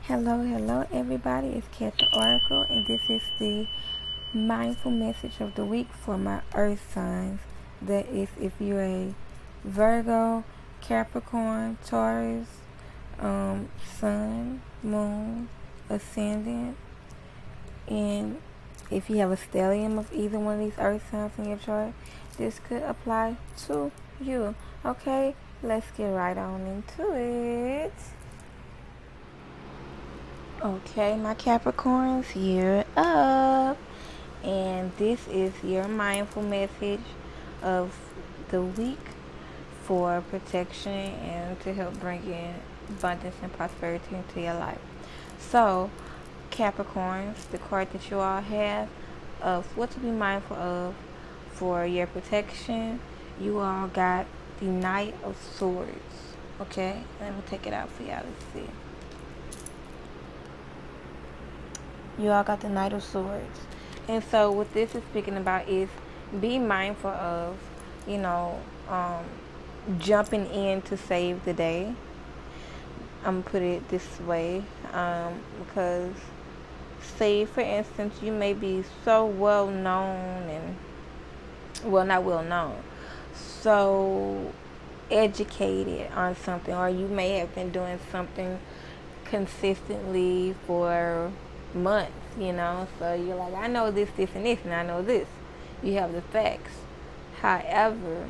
Hello everybody, it's Cat the Oracle, and this is the mindful message of the week for my earth signs. That is if you're a Virgo, Capricorn, Taurus, Sun, Moon, Ascendant, and if you have a stellium of either one of these earth signs in your chart, this could apply to you. Okay, let's get right on into it. Okay, my Capricorns, you're up. And this is your mindful message of the week for protection and to help bring in abundance and prosperity into your life. So, Capricorns, the card that you all have of what to be mindful of for your protection, you all got the Knight of Swords. Okay, let me take it out for y'all to see. You all got the Knight of Swords. And so what this is speaking about is be mindful of, jumping in to save the day. I'm going to put it this way, because say, for instance, you may be so well known and, well, not well known, so educated on something, or you may have been doing something consistently for months, so you're like, I know this, and this, and I know this. You have the facts. However,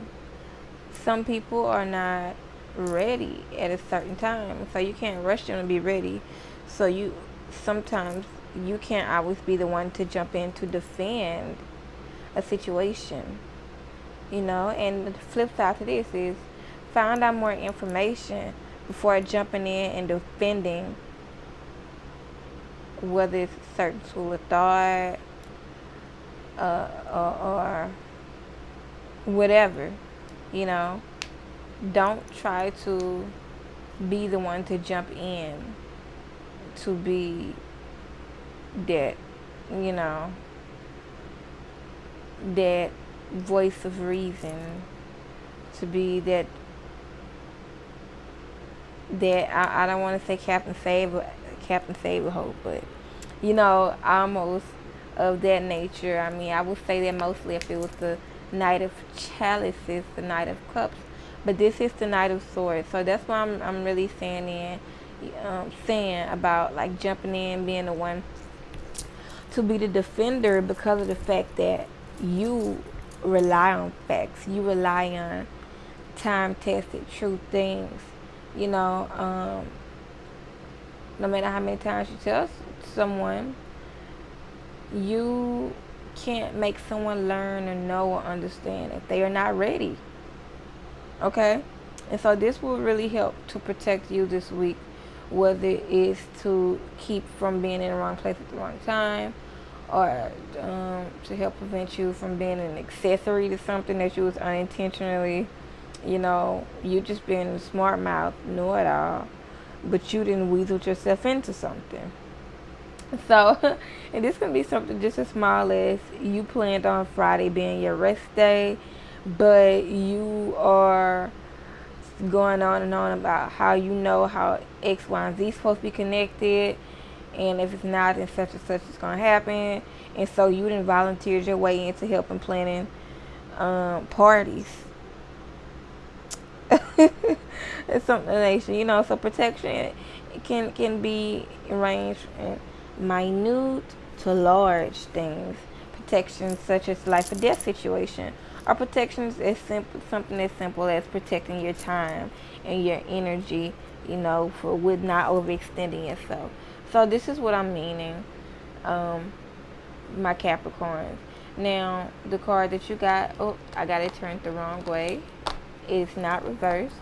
some people are not ready at a certain time, so you can't rush them to be ready. So sometimes you can't always be the one to jump in to defend a situation, and the flip side to this is find out more information before jumping in and defending, whether it's a certain school of thought or whatever, Don't try to be the one to jump in to be that, that voice of reason, to be that I don't want to say Captain Save a Hope, but almost of that nature. I mean, I would say that mostly if it was the Knight of Chalices, the Knight of Cups, but this is the Knight of Swords. So that's why I'm really saying about like jumping in, being the one to be the defender, because of the fact that you rely on facts, you rely on time-tested, true things. No matter how many times you tell someone, you can't make someone learn or know or understand if they are not ready. Okay? And so this will really help to protect you this week, whether it is to keep from being in the wrong place at the wrong time, or to help prevent you from being an accessory to something that you was unintentionally, you just being a smart mouth, know it all, but you didn't weasel yourself into something. So, and this can be something just as small as you planned on Friday being your rest day, but you are going on and on about how how X, Y, and Z is supposed to be connected, and if it's not, then such and such is going to happen. And so you didn't volunteer your way into helping planning parties. It's something nation, so protection can be arranged in minute to large things. Protections such as life or death situation, or protections as something as simple as protecting your time and your energy, with not overextending yourself. So this is what I'm meaning, my Capricorns. Now, the card that you got, I got it turned the wrong way. It's not reversed.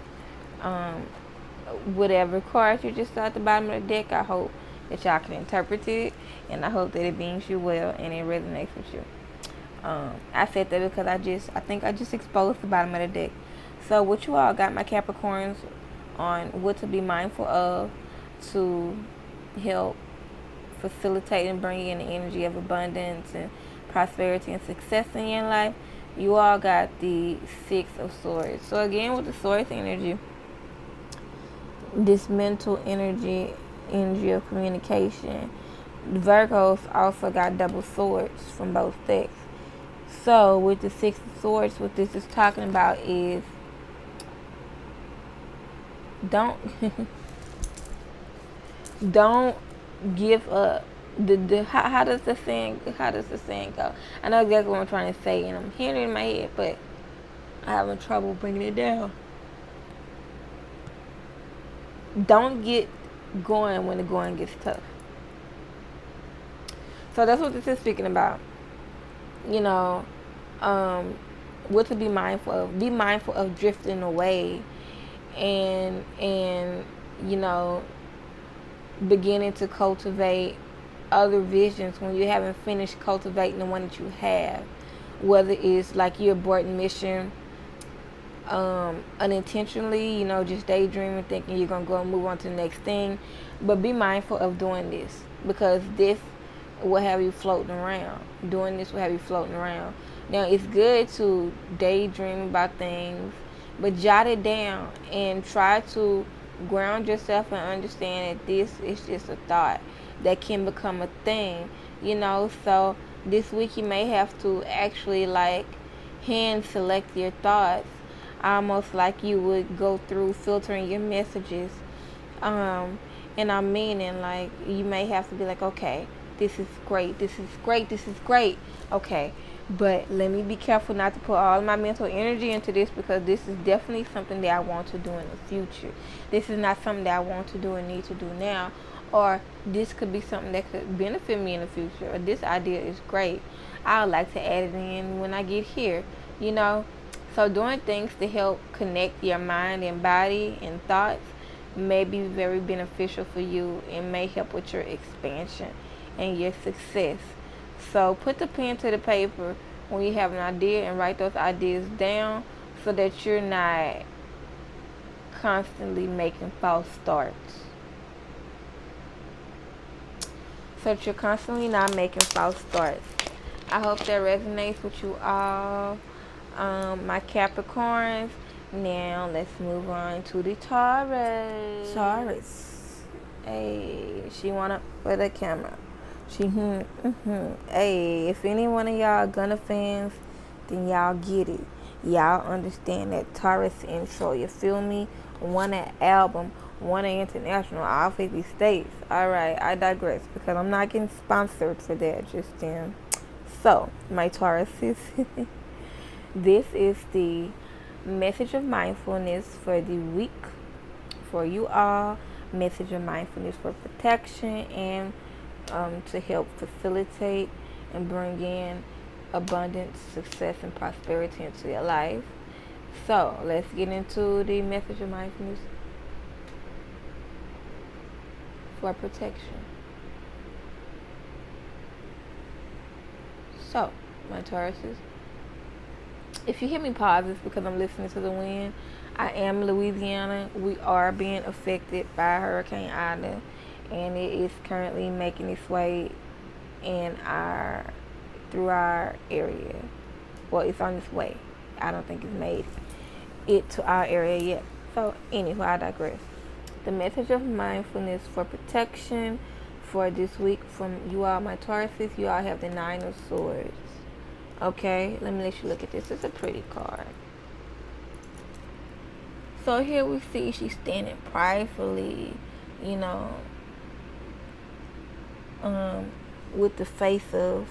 Whatever card you just saw at the bottom of the deck, I hope that y'all can interpret it, and I hope that it means you well and it resonates with you. I said that because I think I just exposed the bottom of the deck. So what you all got, my Capricorns, on what to be mindful of to help facilitate and bring in the energy of abundance and prosperity and success in your life, you all got the Six of Swords. So again, with the Swords energy, this mental energy, energy of communication. Virgos also got double swords from both sexes. So with the Six of Swords, what this is talking about is don't don't give up. How does the saying go? I know exactly what I'm trying to say, and I'm hearing it in my head, but I'm having trouble bringing it down. Don't get going when the going gets tough. So that's what this is speaking about. You know, what to be mindful of. Be mindful of drifting away, and you know, beginning to cultivate other visions when you haven't finished cultivating the one that you have. Whether it's like you're aborting mission unintentionally, you know, just daydreaming, thinking you're gonna go and move on to the next thing. But be mindful of doing this, because this will have you floating around. Doing this will have you floating around. Now, it's good to daydream about things, but jot it down and try to ground yourself and understand that this is just a thought that can become a thing, you know. So this week you may have to actually like hand select your thoughts, almost like you would go through filtering your messages. And I'm meaning, like, you may have to be like, okay, this is great, this is great, this is great. Okay, but let me be careful not to put all my mental energy into this, because this is definitely something that I want to do in the future. This is not something that I want to do and need to do now. Or this could be something that could benefit me in the future. Or this idea is great. I would like to add it in when I get here, you know. So doing things to help connect your mind and body and thoughts may be very beneficial for you and may help with your expansion and your success. So put the pen to the paper when you have an idea and write those ideas down, so that you're not constantly making false starts. So that you're constantly not making false starts. I hope that resonates with you all, my Capricorns. Now let's move on to the Taurus. Hey, she wanna for the camera. Hey, if any one of y'all Gunna fans, then y'all get it. Y'all understand that Taurus intro. You feel me? Won an album, won an international, all 50 states. Alright, I digress, because I'm not getting sponsored for that just then. So, my Tauruses, this is the message of mindfulness for the week for you all. Message of mindfulness for protection and to help facilitate and bring in abundance, success, and prosperity into your life. So let's get into the message of mindfulness for protection. So, my Tauruses, if you hear me pause, it's because I'm listening to the wind. I am in Louisiana. We are being affected by Hurricane Ida, and it is currently making its way through our area. Well, it's on its way. I don't think it's made it to our area yet. So anyway, I digress. The message of mindfulness for protection for this week from you all, my Tauruses. You all have the Nine of Swords. Okay, let me let you look at this. It's a pretty card. So here we see she's standing pridefully, you know, with the face of,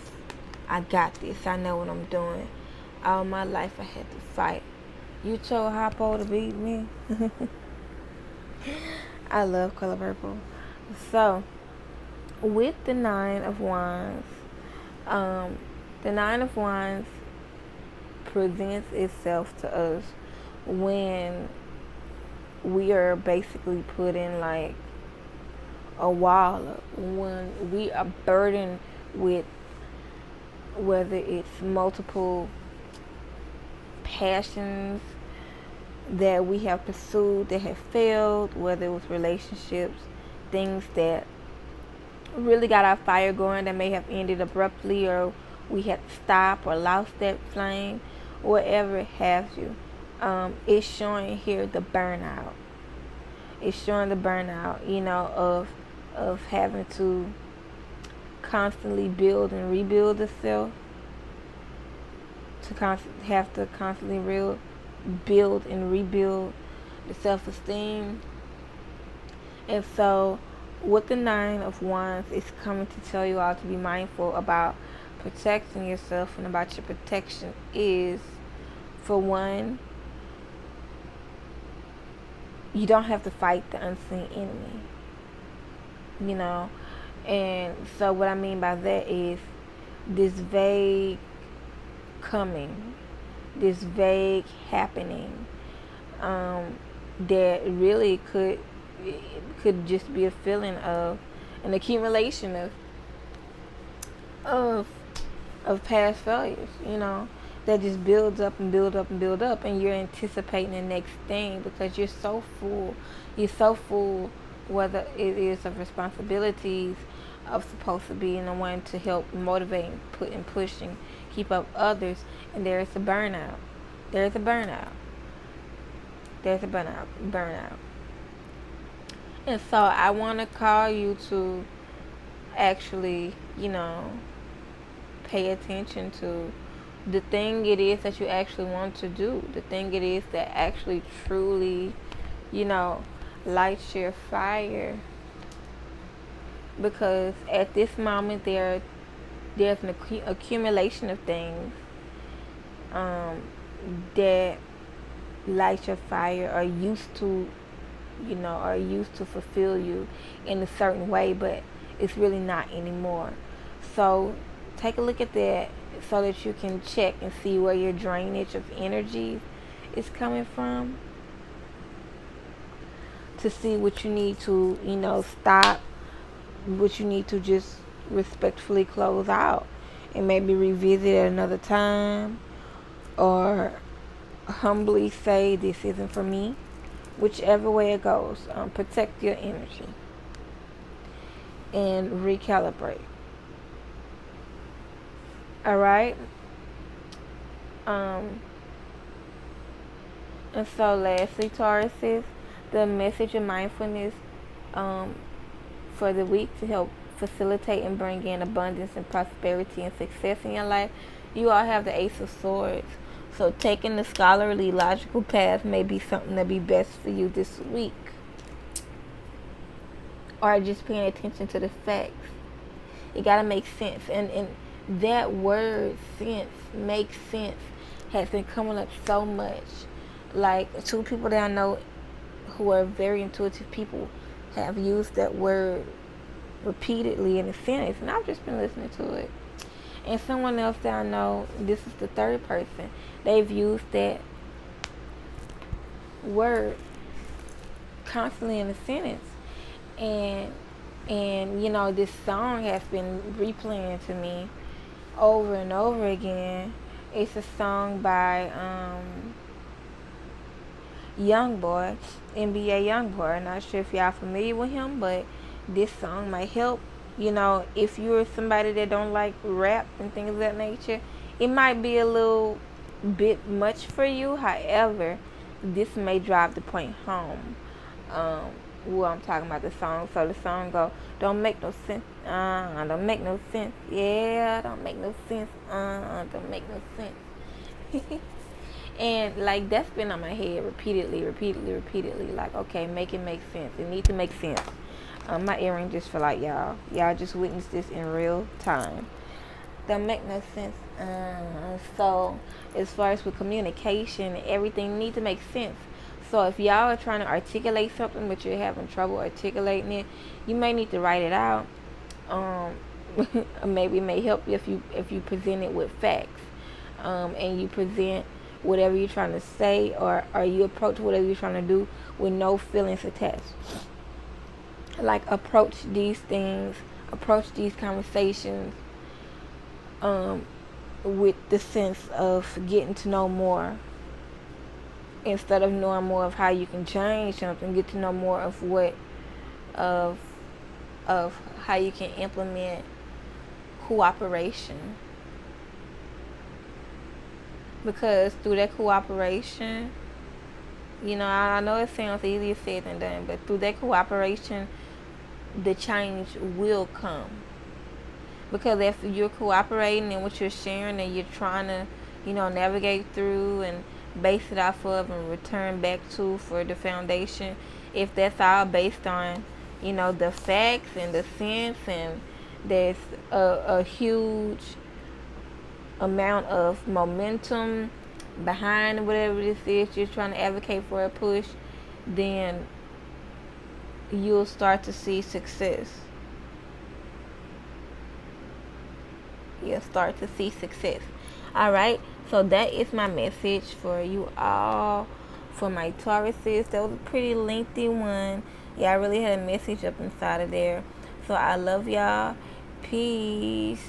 I got this, I know what I'm doing. All my life I had to fight. You told Hoppo to beat me. I love color purple. So, with the Nine of Wands, the Nine of Wands presents itself to us when we are basically put in like a wall up, when we are burdened with whether it's multiple passions that we have pursued that have failed, whether it was relationships, things that really got our fire going that may have ended abruptly, or we had to stop or lost that flame, whatever it has you. It's showing here the burnout. It's showing the burnout, you know, of of having to constantly build and rebuild itself, to have to constantly build and rebuild the self-esteem. And so with the Nine of Wands, it's coming to tell you all to be mindful about protecting yourself, and about your protection is, for one, you don't have to fight the unseen enemy, you know. And so what I mean by that is this vague coming, this vague happening, that really could just be a feeling of an accumulation of past failures, you know, that just builds up and build up and build up, and you're anticipating the next thing because you're so full. You're so full, whether it is of responsibilities, of supposed to be the one to help motivate and put and push and keep up others, and there is a burnout. There's a burnout. There's a burnout. And so I want to call you to actually, you know, pay attention to the thing it is that you actually want to do, the thing it is that actually truly, you know, lights your fire. Because at this moment there's an accumulation of things that light your fire, are used to, you know, are used to fulfill you in a certain way, but it's really not anymore. So take a look at that so that you can check and see where your drainage of energy is coming from, to see what you need to, you know, stop, what you need to just respectfully close out and maybe revisit at another time, or humbly say this isn't for me. Whichever way it goes, protect your energy and recalibrate. All right. And so lastly, Tauruses, the message of mindfulness for the week to help facilitate and bring in abundance and prosperity and success in your life, you all have the Ace of Swords. So taking the scholarly, logical path may be something that be best for you this week. Or just paying attention to the facts. It got to make sense. And that word, sense, make sense, has been coming up so much. Like, two people that I know who are very intuitive people have used that word repeatedly in a sentence, and I've just been listening to it. And someone else that I know, this is the third person, they've used that word constantly in a sentence. And you know, this song has been replaying to me over and over again. It's a song by Youngboy, NBA Youngboy. Not sure if y'all familiar with him, but this song might help. You know, if you're somebody that don't like rap and things of that nature, it might be a little bit much for you. However, this may drive the point home. I'm talking about the song. So the song go, don't make no sense. Don't make no sense. Yeah, don't make no sense. Don't make no sense. And like, that's been on my head repeatedly. Like, okay, make it make sense. It needs to make sense. My earring just feel like y'all just witnessed this in real time. Don't make no sense. So as far as with communication, everything needs to make sense. So if y'all are trying to articulate something but you're having trouble articulating it, you may need to write it out. Maybe it may help you if you present it with facts, and you present whatever you're trying to say, or you approach whatever you're trying to do with no feelings attached. Like, approach these things, approach these conversations with the sense of getting to know more, instead of knowing more of how you can change something. Get to know more of of how you can implement cooperation, because through that cooperation, you know, I know it sounds easier said than done, but through that cooperation, the change will come. Because if you're cooperating in what you're sharing and you're trying to, navigate through and base it off of and return back to for the foundation, if that's all based on, the facts and the sense, and there's a huge amount of momentum behind whatever this is you're trying to advocate for, a push, then you'll start to see success. You'll start to see success. Alright, so that is my message for you all, for my Tauruses. That was a pretty lengthy one. Yeah, I really had a message up inside of there. So I love y'all. Peace.